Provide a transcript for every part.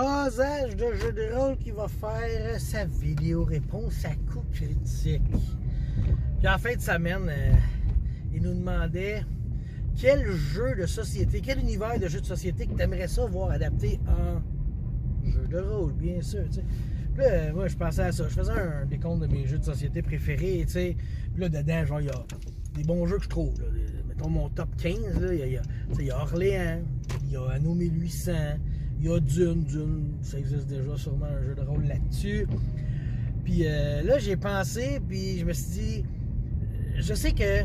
Jasage de jeu de rôle qui va faire sa vidéo réponse à coups critiques. Puis en fin de semaine, il nous demandait quel jeu de société, quel univers de jeu de société que tu aimerais ça voir adapté en jeu de rôle, bien sûr. T'sais. Puis là, moi, je pensais à ça. Je faisais un décompte de mes jeux de société préférés. T'sais. Puis là, dedans, genre, il y a des bons jeux que je trouve. Là. Mettons mon top 15. Il y a Orléans, il y a Anno 1800, il y a Dune. Ça existe déjà sûrement un jeu de rôle là-dessus. Puis là, j'ai pensé, puis je me suis dit, je sais que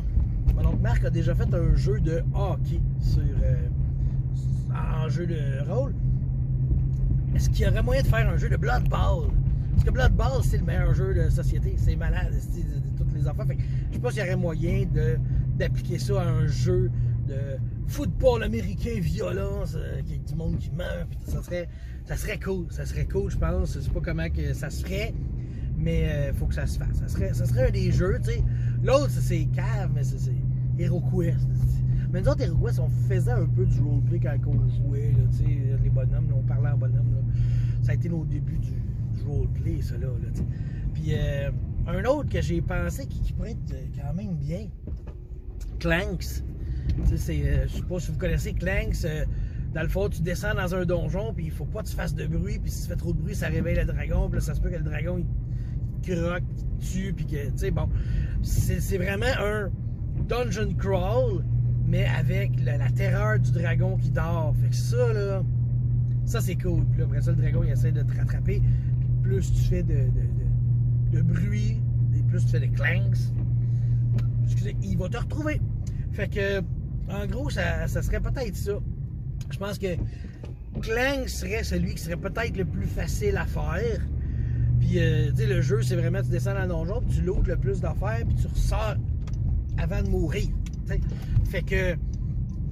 mon oncle Marc a déjà fait un jeu de hockey en jeu de rôle. Est-ce qu'il y aurait moyen de faire un jeu de Blood Bowl? Parce que Blood Bowl, c'est le meilleur jeu de société. C'est malade, c'est toutes les affaires. Fait que je sais pas s'il y aurait moyen d'appliquer ça à un jeu de football américain violent, avec du monde qui meurt. Ça serait cool. Ça serait cool, je pense. Je sais pas comment que ça se ferait, mais faut que ça se fasse. Ça serait un des jeux, tu sais. L'autre, c'est Cave, mais c'est HeroQuest. Mais nous autres, HeroQuest, on faisait un peu du roleplay quand on jouait, là, tu sais, les bonhommes, là, on parlait en bonhomme. Là. Ça a été nos débuts du roleplay, ça, là tu sais. Puis, un autre que j'ai pensé qui pourrait être quand même bien, Clanks. Tu sais, je sais pas si vous connaissez Clanks. Dans le fond, tu descends dans un donjon, puis il faut pas que tu fasses de bruit, puis si tu fais trop de bruit, ça réveille le dragon, puis là, ça se peut que le dragon, il croque, il tue, puis que, tu sais, bon. C'est vraiment un dungeon crawl, mais avec la terreur du dragon qui dort. Fait que ça, là, ça c'est cool. Puis là, après ça, le dragon, il essaie de te rattraper. Puis plus tu fais de bruit, plus tu fais de clanks, excusez, il va te retrouver. Fait que, en gros, ça serait peut-être ça. Je pense que Clank serait celui qui serait peut-être le plus facile à faire. Puis, tu sais, le jeu, c'est vraiment, tu descends dans le donjon, puis tu lootes le plus d'affaires, puis tu ressors avant de mourir. T'sais. Fait que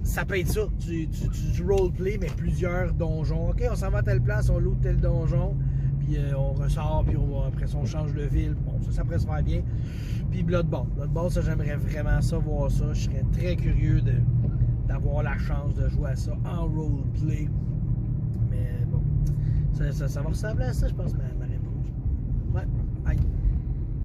ça peut être ça. Tu roleplay, mais plusieurs donjons. OK, on s'en va à telle place, on loot tel donjon, puis on ressort, puis après ça, on change de ville. Bon, ça pourrait se faire bien. Puis Blood Bowl. Blood Bowl, ça, j'aimerais vraiment ça, voir ça. Je serais très curieux d'avoir la chance de jouer à ça en roleplay. Mais bon, ça va ressembler à ça, je pense, ma réponse. Ouais, bye.